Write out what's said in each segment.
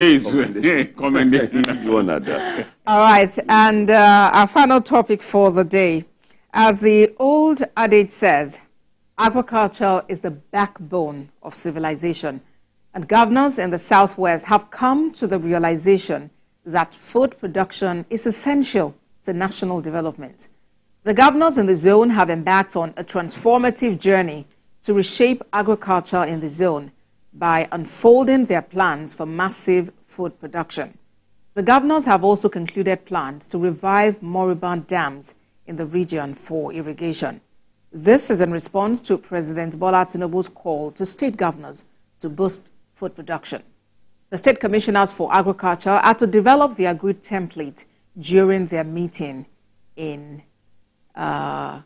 Commendation. All right, and our final topic for the day. As the old adage says, agriculture is the backbone of civilization. And governors in the Southwest have come to the realization that food production is essential to national development. The governors in the zone have embarked on a transformative journey to reshape agriculture in the zone by unfolding their plans for massive food production. The governors have also concluded plans to revive moribund dams in the region for irrigation. This is in response to President Bola Tinubu's call to state governors to boost food production. The state commissioners for agriculture are to develop the agreed template during their meeting in Dotun.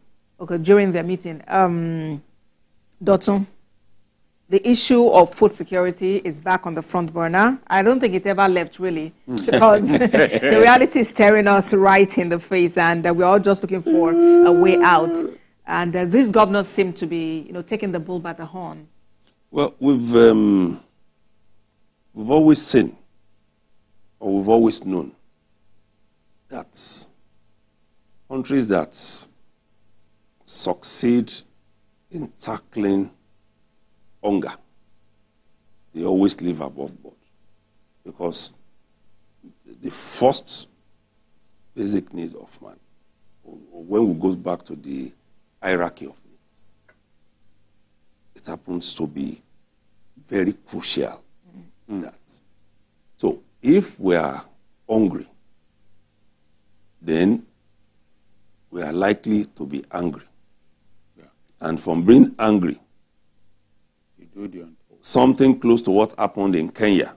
The issue of food security is back on the front burner. I don't think it ever left, really, because the reality is staring us right in the face, and we're all just looking for a way out. And these governors seem to be, taking the bull by the horn. Well, we've always seen, or we've always known, that countries that succeed in tackling hunger, they always live above board, because the first basic needs of man, when we go back to the hierarchy of needs, it happens to be very crucial. That. So if we are hungry, then we are likely to be angry. Yeah. And from being angry, something close to what happened in Kenya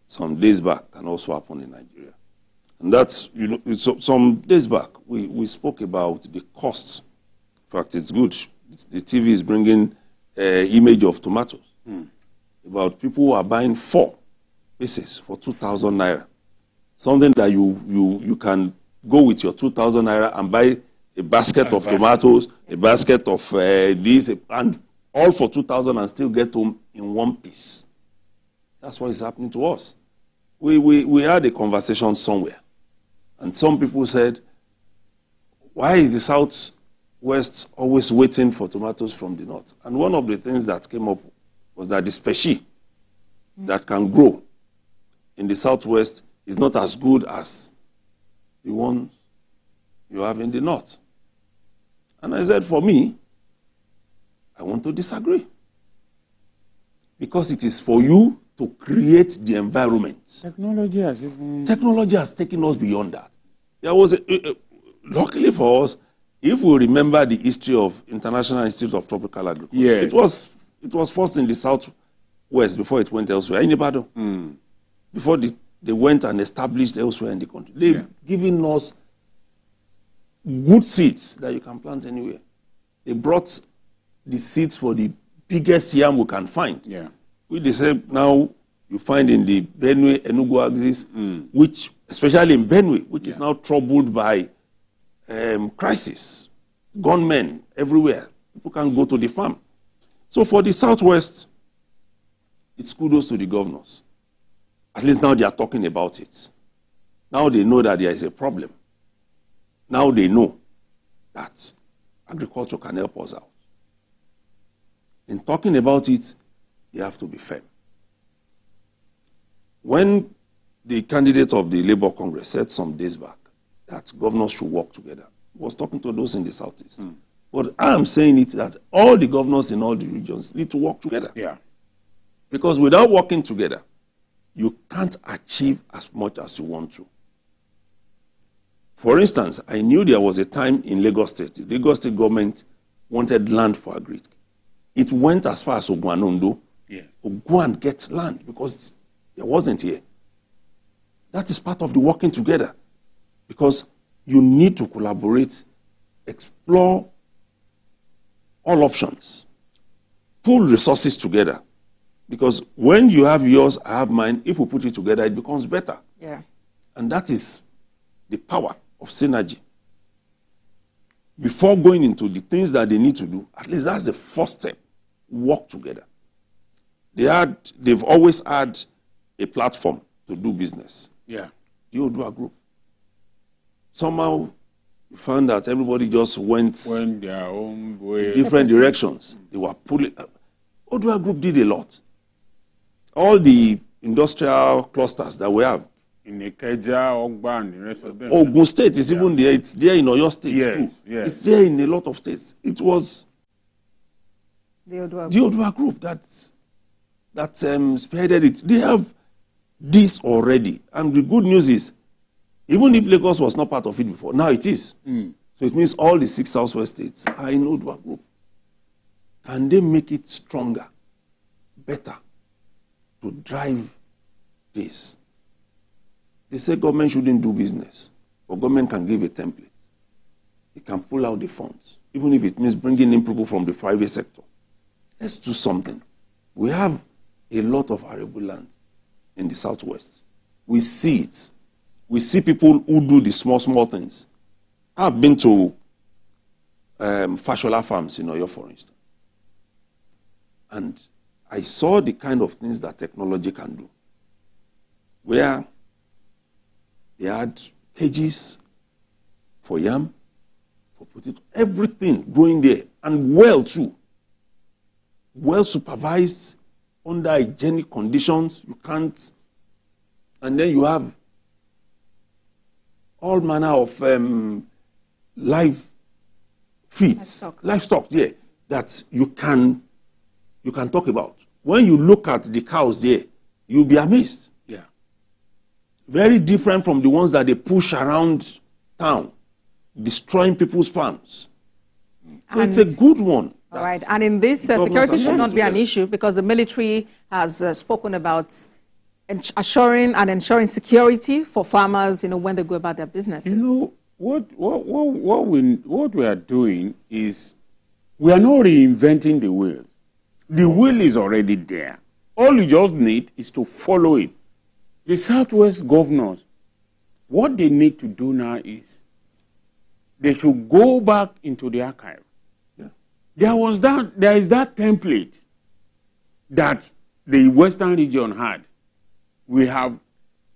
some days back can also happen in Nigeria. And that's, some days back, we spoke about the costs. In fact, it's good. The TV is bringing image of tomatoes. About people who are buying 4 pieces for 2,000 naira. Something that you can go with your 2,000 naira and buy a basket of tomatoes, a basket of this, and all for 2,000 and still get home in 1 piece. That's what is happening to us. We had a conversation somewhere, and some people said, why is the Southwest always waiting for tomatoes from the North? And one of the things that came up was that the species that can grow in the Southwest is not as good as the ones you have in the North. And I said, for me, I want to disagree. Because it is for you to create the environment. Technology has taken us beyond that. There was, luckily for us, if we remember the history of International Institute of Tropical Agriculture, yes. It was first in the Southwest before it went elsewhere. In Ibadan. Before they went and established elsewhere in the country. They've given us good seeds that you can plant anywhere. They brought the seeds for the biggest yam we can find. Yeah. Which they said now you find in the Benue, Enugu axis, which, especially in Benue, which is now troubled by crisis. Gunmen everywhere. People can't go to the farm. So for the Southwest, it's kudos to the governors. At least now they are talking about it. Now they know that there is a problem. Now they know that agriculture can help us out. In talking about it, they have to be firm. When the candidate of the Labour Congress said some days back that governors should work together, he was talking to those in the Southeast. But I am saying it that all the governors in all the regions need to work together. Yeah. Because without working together, you can't achieve as much as you want to. For instance, I knew there was a time in Lagos State, the Lagos State government wanted land for agri. It went as far as Ogwanondo to go and get land because there wasn't here. That is part of the working together, because you need to collaborate, explore all options, pull resources together. Because when you have yours, I have mine, if we put it together, it becomes better. Yeah. And that is the power of synergy. Before going into the things that they need to do, at least that's the first step. Work together. They've always had a platform to do business. Yeah. The Odua Group. Somehow, you found that everybody just went their own way. in different directions. They were pulling. Odua Group did a lot. All the industrial clusters that we have. In Ikeja, Ogba, and the rest of them. Ogun State is even there. It's there in Oyo State too. Yes. It's there in a lot of states. It was The Odua Group that spearheaded it. They have this already. And the good news is, even if Lagos was not part of it before, now it is. So it means all the 6 southwest states are in Odua Group. Can they make it stronger, better, to drive this? They say government shouldn't do business, but government can give a template. It can pull out the funds, even if it means bringing in people from the private sector. Let's do something. We have a lot of arable land in the southwest. We see it. We see people who do the small things. I've been to Fashola farms in Oyo, for instance. And I saw the kind of things that technology can do. Where they had cages for yam, for potato, everything growing there, and well too. Well supervised, under hygienic conditions. You can't. And then you have all manner of live feeds, livestock, yeah, that you can talk about. When you look at the cows there, you'll be amazed. Yeah. Very different from the ones that they push around town, destroying people's farms. So it's a good one. All right, and in this, security should not be an issue because the military has spoken about ensuring security for farmers, when they go about their businesses. What we are doing is we are not reinventing the wheel. The wheel is already there. All you just need is to follow it. The Southwest governors, what they need to do now is they should go back into the archive. Yeah. There is that template that the Western region had. We have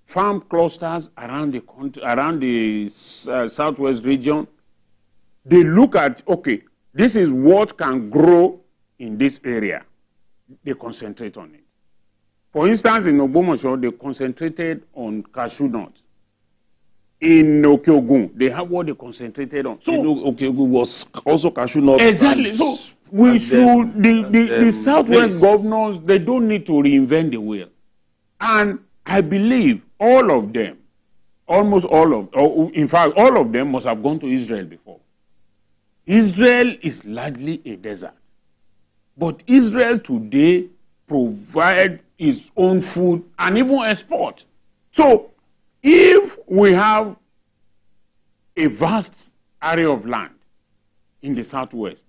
farm clusters around the country, around the Southwest region. They look at, okay, this is what can grow in this area. They concentrate on it. For instance, in Ogbomoso, they concentrated on cashew nuts. In Okeogun, they have what they concentrated on. So Okeogun was also cashew nuts. Exactly. So we should, the Southwest governors, they don't need to reinvent the wheel. And I believe all of them, almost all of, or in fact, all of them must have gone to Israel before. Israel is largely a desert. But Israel today provides its own food and even export. So if we have a vast area of land in the Southwest,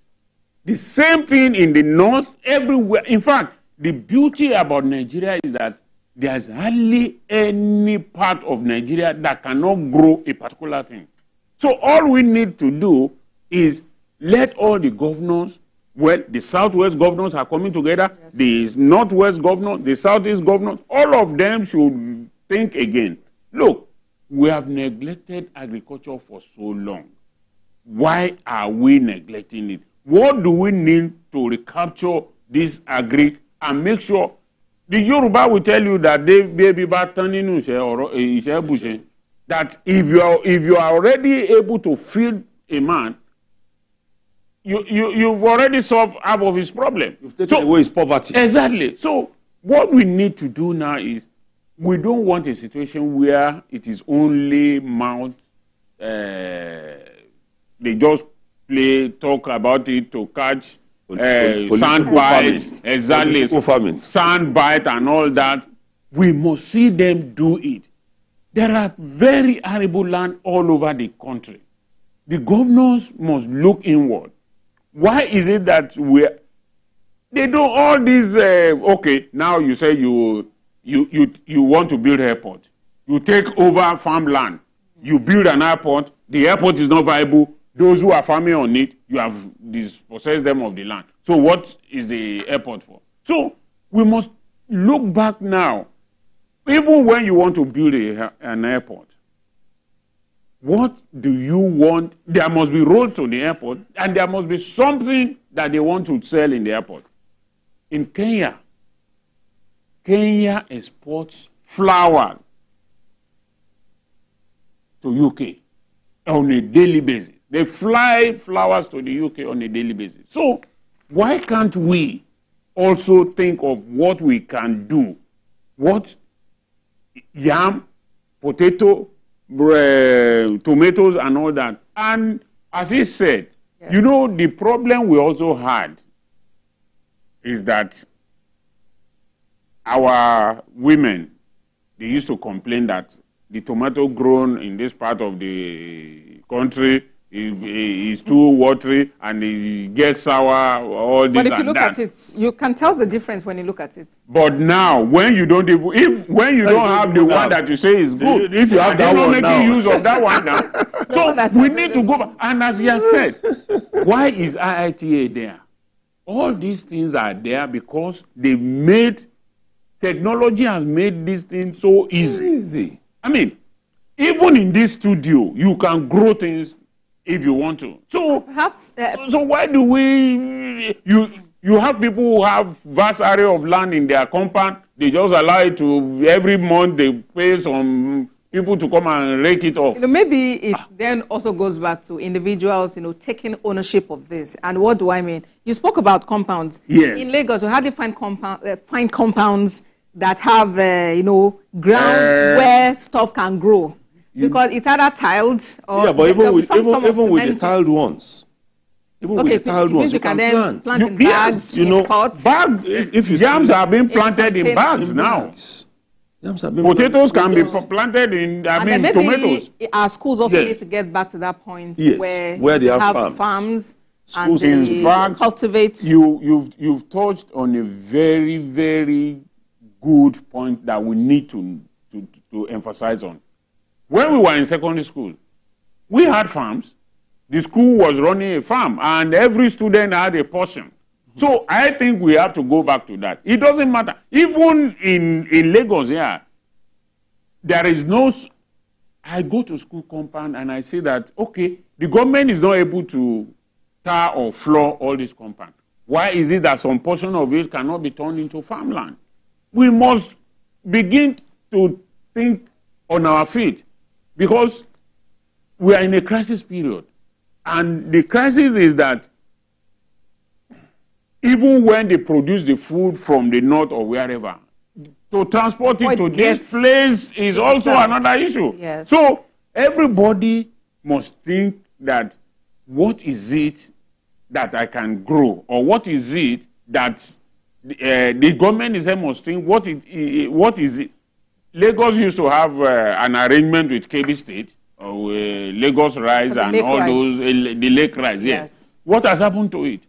the same thing in the North, everywhere. In fact, the beauty about Nigeria is that there's hardly any part of Nigeria that cannot grow a particular thing. So all we need to do is let all the governors, well, the Southwest governors are coming together, yes. The Northwest governors, the Southeast governors, all of them should think again. Look, we have neglected agriculture for so long. Why are we neglecting it? What do we need to recapture this agri and make sure? The Yoruba will tell you that they baby that if you are already able to feed a man, you've already solved half of his problem. You've taken away his poverty. Exactly. So what we need to do now is we don't want a situation where it is only mouth. They just talk about it to catch sand bites, exactly, sand bite and all that. We must see them do it. There are very arable land all over the country. The governors must look inward. Why is it that they do all these? Okay, now you say you want to build an airport. You take over farmland. You build an airport. The airport is not viable. Those who are farming on it, you have dispossessed them of the land. So what is the airport for? So we must look back now. even when you want to build an airport, what do you want? There must be road to the airport, and there must be something that they want to sell in the airport. In Kenya, Kenya exports flour to UK on a daily basis. They fly flowers to the UK on a daily basis. So why can't we also think of what we can do? What yam, potato, tomatoes and all that. And as he said, yes, you know, the problem we also had is that our women, they used to complain that the tomato grown in this part of the country is too watery and it gets sour, all this. But if you and look that. at it, you can tell the difference when you look at it. But now, when you don't even, when you don't have the one that you say is good, if you have that one making now, use of that one now. So we need to go back. And as he has said, why is IITA there? All these things are there because they made, technology has made this thing so easy. I mean, even in this studio, you can grow things if you want to. So perhaps so why do we you have people who have vast area of land in their compound, they just allow it to, every month they pay some people to come and rake it off. You know, maybe it then also goes back to individuals, you know, taking ownership of this. And what do I mean? You spoke about compounds. Yes. In Lagos, how do you find compounds that have, you know, ground where stuff can grow? Because it's either tiled or... Yeah, but even with the tiled ones, with the tiled ones, you can plant. In bags, you know, pots. Bags. If you yams are being planted in bags now. Yams are being potatoes can be planted in, tomatoes. Our schools also need to get back to that point where they have farms. Schools, and in fact, cultivate. You've touched on a very, very good point that we need to emphasize on. When we were in secondary school, we had farms. The school was running a farm, and every student had a portion. So I think we have to go back to that. It doesn't matter. Even in Lagos here, there is no... I go to school compound and I say that, okay, the government is not able to tar or floor all this compound. Why is it that some portion of it cannot be turned into farmland? We must begin to think on our feet, because we are in a crisis period. And the crisis is that even when they produce the food from the north or wherever, to transport it to this place is also another issue. Yes. So everybody must think that what is it that I can grow, or what is it that the government is must think what is it. Lagos used to have an arrangement with KB State, Lagos Rice and all those, the Lake Rice, yes. What has happened to it?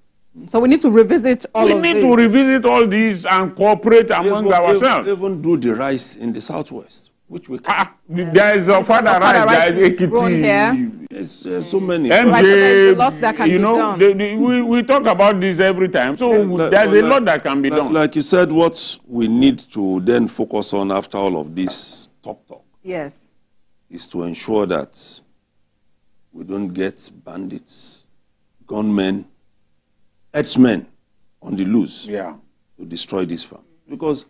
So we need to revisit all of this. We need to revisit all these and cooperate among ourselves. Even do the rice in the southwest, which we can. There is a father rice, there is Ekiti. There's so many. MJ, there's a lot that can be done. We talk about this every time, so there's a lot that can be done. Like you said, what we need to then focus on after all of this talk, yes, is to ensure that we don't get bandits, gunmen, herdsmen on the loose to destroy this farm. Because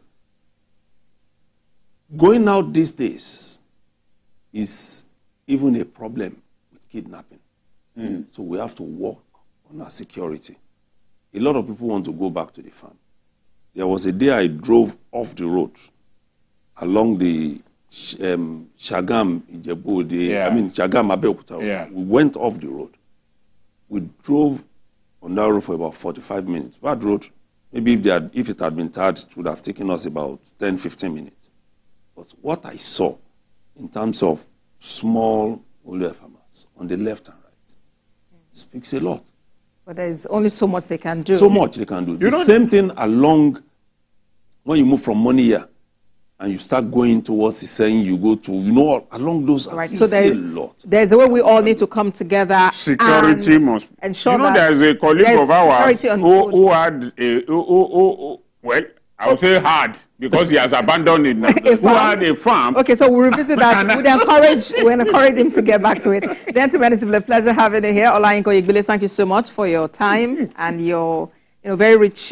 going out these days is even a problem with kidnapping. So we have to work on our security. A lot of people want to go back to the farm. There was a day I drove off the road along the Shagam, Ijebu, Shagam, Abeokuta. We went off the road. We drove on that road for about 45 minutes. That road, maybe if it had been tarred, it would have taken us about 10, 15 minutes. But what I saw in terms of small olive farmers on the left and right speaks a lot. But there is only so much they can do. So much they can do. The same thing along, when you move from Moniya and you start going towards saying you go to, along those, so see a lot. There's a way we all need to come together. Security must ensure that there's a colleague of ours who had well, I would say hard, because he has abandoned it now. Who had a farm. Okay, so we'll revisit that. We'll encourage him to get back to it. Gentlemen, it's been a pleasure having you here. Olayinka Igbile, thank you so much for your time and your very rich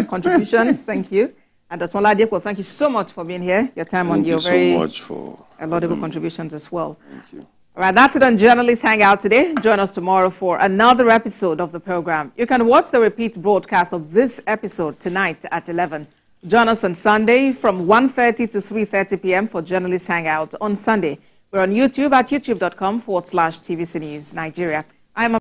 contributions. Thank you. And Dr. Oladipo, thank you so much for being here. Your time on your very so much for laudable contributions as well. Thank you. All right, that's it on Journalists Hangout today. Join us tomorrow for another episode of the program. You can watch the repeat broadcast of this episode tonight at 11. Join us on Sunday from 1:30 to 3:30 p.m. for Journalists Hangout on Sunday. We're on YouTube at youtube.com/TVC News Nigeria. I'm